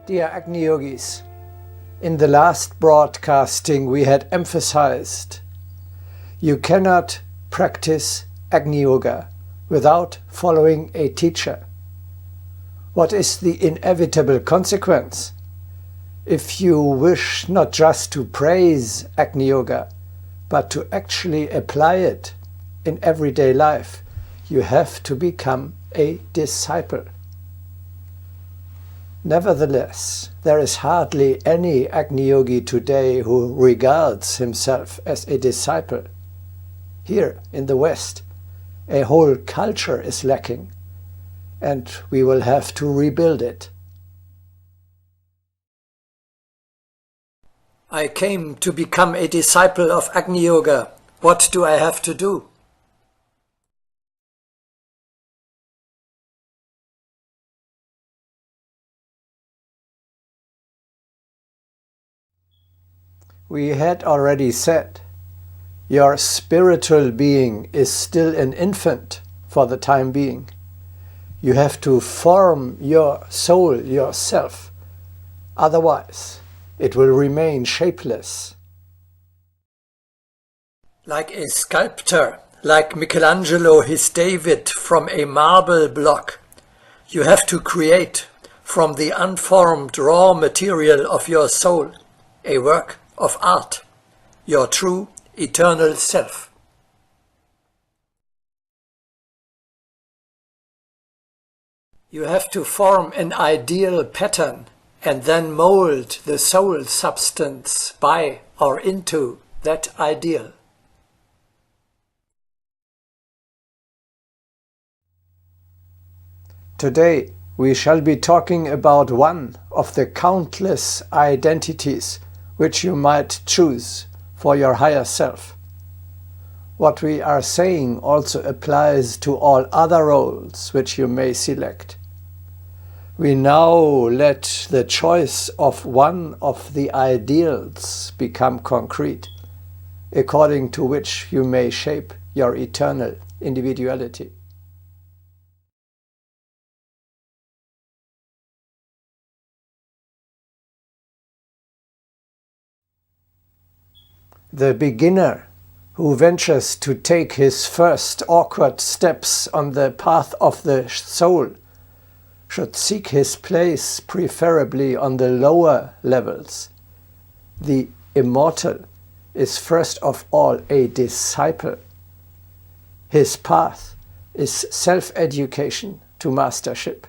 Dear Agni Yogis, in the last broadcasting we had emphasized you cannot practice Agni Yoga without following a teacher. What is the inevitable consequence? If you wish not just to praise Agni Yoga, but to actually apply it in everyday life, you have to become a disciple. Nevertheless, there is hardly any Agni Yogi today who regards himself as a disciple. Here in the West, a whole culture is lacking, and we will have to rebuild it. I came to become a disciple of Agni Yoga. What do I have to do? We had already said, your spiritual being is still an infant for the time being. You have to form your soul yourself, otherwise it will remain shapeless. Like a sculptor, like Michelangelo his David from a marble block, you have to create from the unformed raw material of your soul a work of art, your true eternal self. You have to form an ideal pattern and then mold the soul substance by or into that ideal. Today we shall be talking about one of the countless identities which you might choose for your higher self. What we are saying also applies to all other roles which you may select. We now let the choice of one of the ideals become concrete, according to which you may shape your eternal individuality. The beginner who ventures to take his first awkward steps on the path of the soul should seek his place preferably on the lower levels. The immortal is first of all a disciple. His path is self-education to mastership.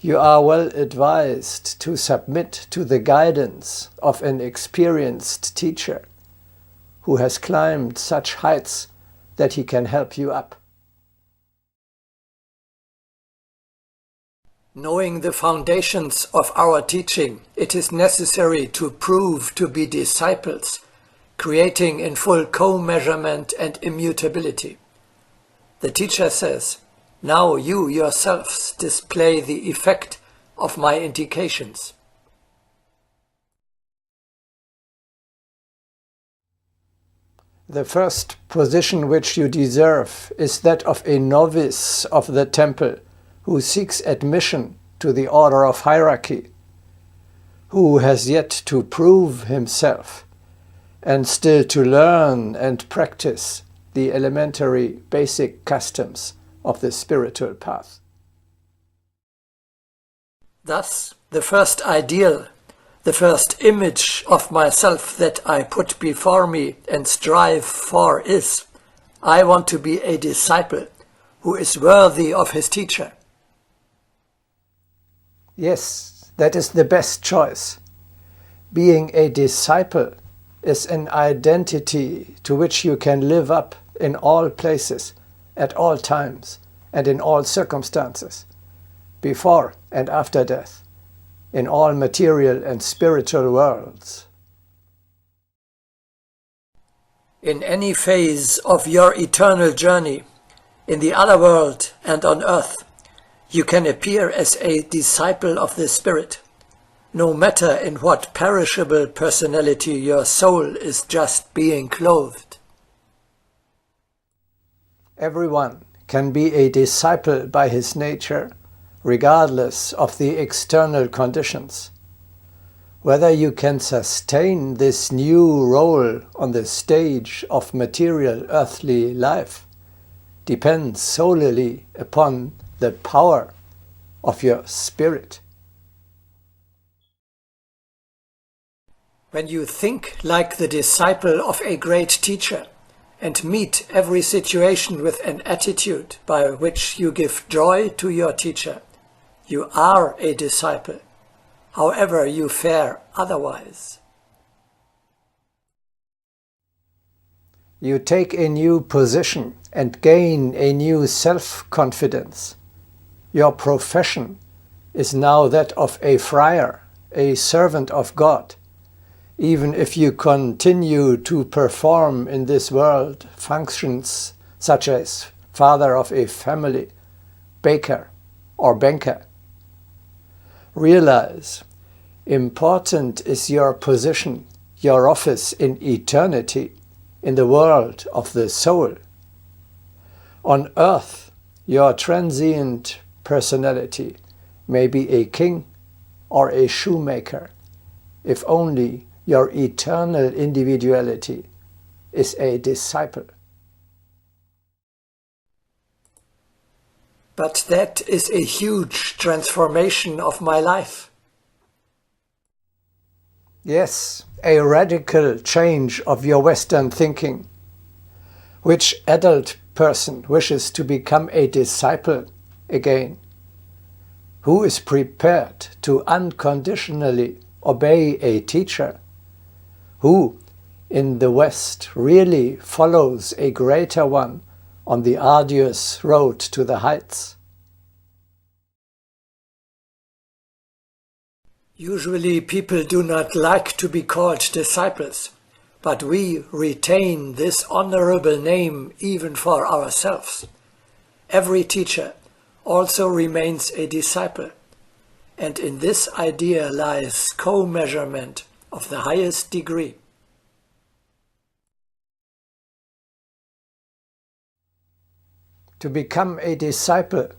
You are well advised to submit to the guidance of an experienced teacher who has climbed such heights that he can help you up. Knowing the foundations of our teaching, it is necessary to prove to be disciples, creating in full co-measurement and immutability. The teacher says, now you yourselves display the effect of my indications. The first position which you deserve is that of a novice of the temple who seeks admission to the order of hierarchy, who has yet to prove himself and still to learn and practice the elementary basic customs of the spiritual path. Thus, the first ideal, the first image of myself that I put before me and strive for is, I want to be a disciple who is worthy of his teacher. Yes, that is the best choice. Being a disciple is an identity to which you can live up in all places, at all times, and in all circumstances, before and after death, in all material and spiritual worlds. In any phase of your eternal journey, in the other world and on earth, you can appear as a disciple of the Spirit, no matter in what perishable personality your soul is just being clothed. Everyone can be a disciple by his nature, regardless of the external conditions. Whether you can sustain this new role on the stage of material earthly life depends solely upon the power of your spirit. When you think like the disciple of a great teacher and meet every situation with an attitude by which you give joy to your teacher, you are a disciple, however you fare otherwise. You take a new position and gain a new self-confidence. Your profession is now that of a friar, a servant of God. Even if you continue to perform in this world functions such as father of a family, baker, or banker. Realize, important is your position, your office in eternity, in the world of the soul. On earth, your transient personality may be a king or a shoemaker, if only your eternal individuality is a disciple. But that is a huge transformation of my life. Yes, a radical change of your Western thinking. Which adult person wishes to become a disciple again? Who is prepared to unconditionally obey a teacher? Who in the West really follows a greater one on the arduous road to the heights? Usually people do not like to be called disciples, but we retain this honorable name even for ourselves. Every teacher also remains a disciple, and in this idea lies co-measurement of the highest degree. To become a disciple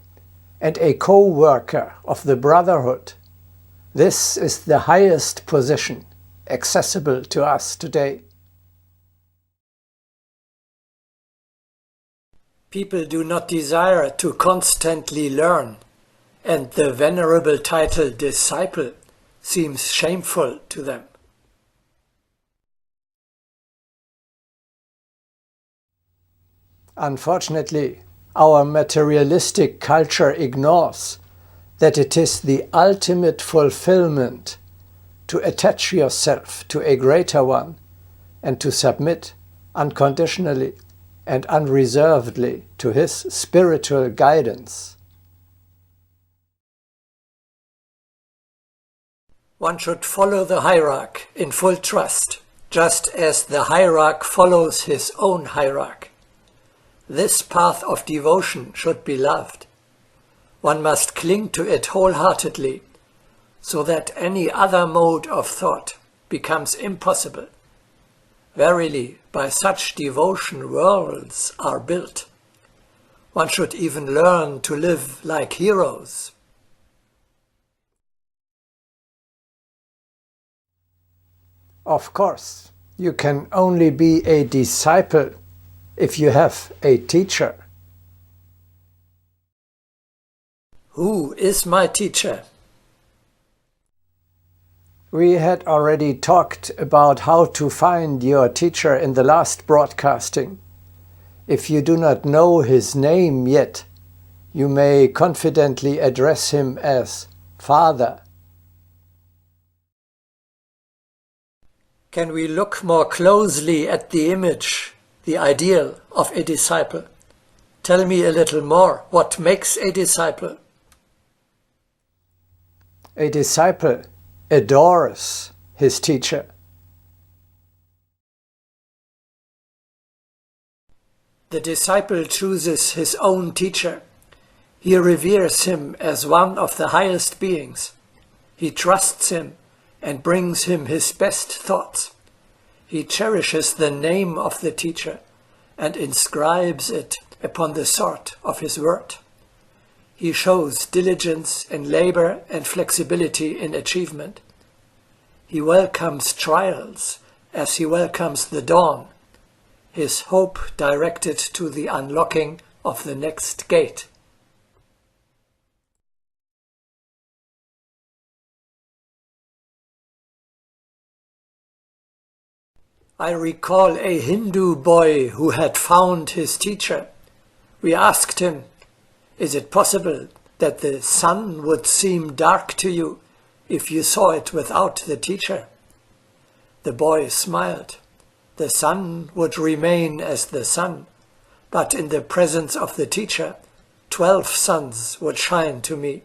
and a co-worker of the brotherhood, this is the highest position accessible to us today. People do not desire to constantly learn, and the venerable title disciple seems shameful to them. Unfortunately, our materialistic culture ignores that it is the ultimate fulfillment to attach yourself to a greater one and to submit unconditionally and unreservedly to his spiritual guidance. One should follow the hierarch in full trust, just as the hierarch follows his own hierarch. This path of devotion should be loved. One must cling to it wholeheartedly, so that any other mode of thought becomes impossible. Verily, by such devotion worlds are built. One should even learn to live like heroes. Of course, you can only be a disciple if you have a teacher. Who is my teacher? We had already talked about how to find your teacher in the last broadcasting. If you do not know his name yet, you may confidently address him as Father. Can we look more closely at the image, the ideal of a disciple? Tell me a little more. What makes a disciple? A disciple adores his teacher. The disciple chooses his own teacher. He reveres him as one of the highest beings. He trusts him and brings him his best thoughts. He cherishes the name of the teacher and inscribes it upon the sword of his word. He shows diligence in labor and flexibility in achievement. He welcomes trials as he welcomes the dawn, his hope directed to the unlocking of the next gate. I recall a Hindu boy who had found his teacher. We asked him, "Is it possible that the sun would seem dark to you if you saw it without the teacher?" The boy smiled. The sun would remain as the sun, but in the presence of the teacher, 12 suns would shine to me.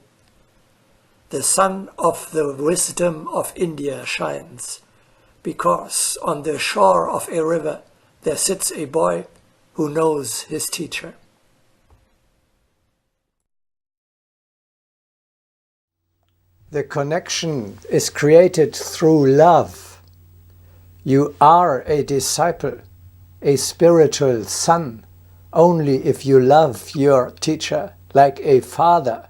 The sun of the wisdom of India shines, because on the shore of a river there sits a boy who knows his teacher. The connection is created through love. You are a disciple, a spiritual son, only if you love your teacher like a father.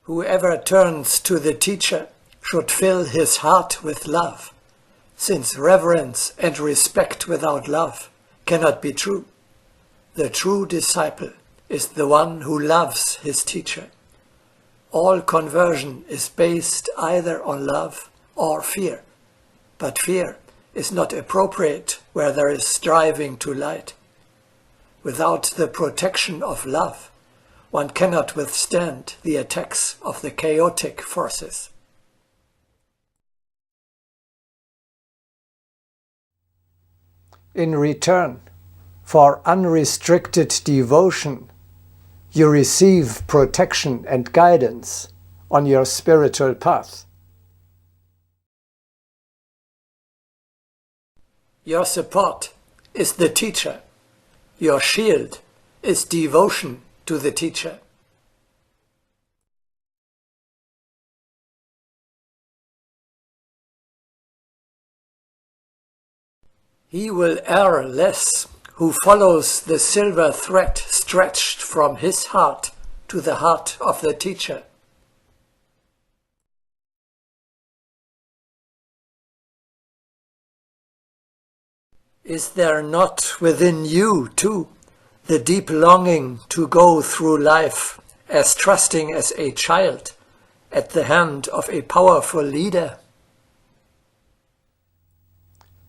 Whoever turns to the teacher should fill his heart with love, since reverence and respect without love cannot be true. The true disciple is the one who loves his teacher. All conversion is based either on love or fear, but fear is not appropriate where there is striving to light. Without the protection of love, one cannot withstand the attacks of the chaotic forces. In return for unrestricted devotion, you receive protection and guidance on your spiritual path. Your support is the teacher. Your shield is devotion to the teacher. He will err less who follows the silver thread stretched from his heart to the heart of the teacher. Is there not within you, too, the deep longing to go through life as trusting as a child at the hand of a powerful leader?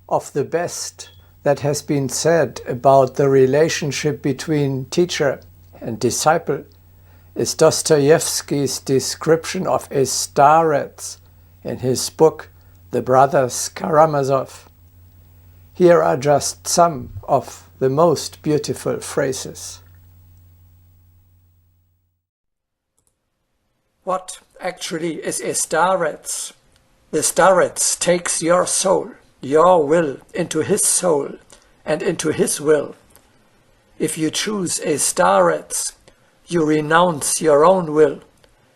Of the best that has been said about the relationship between teacher and disciple is Dostoevsky's description of a starets in his book The Brothers Karamazov. Here are just some of the most beautiful phrases. What actually is a starets? The starets takes your soul, your will, into his soul and into his will. If you choose a starets, you renounce your own will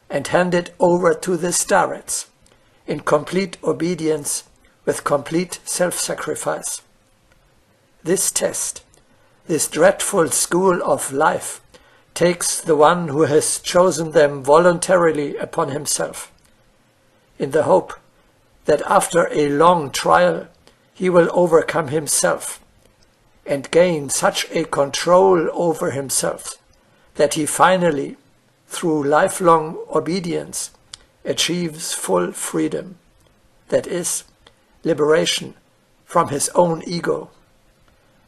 and hand it over to the starets in complete obedience with complete self-sacrifice. This test, this dreadful school of life, takes the one who has chosen them voluntarily upon himself, in the hope that after a long trial he will overcome himself and gain such a control over himself that he finally, through lifelong obedience, achieves full freedom, that is, liberation from his own ego,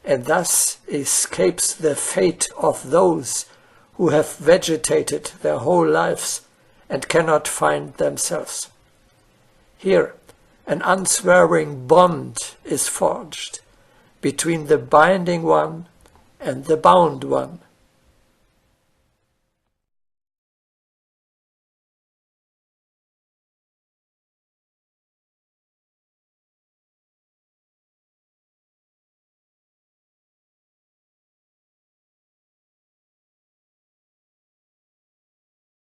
and thus escapes the fate of those who have vegetated their whole lives and cannot find themselves. Here, an unswerving bond is forged between the binding one and the bound one,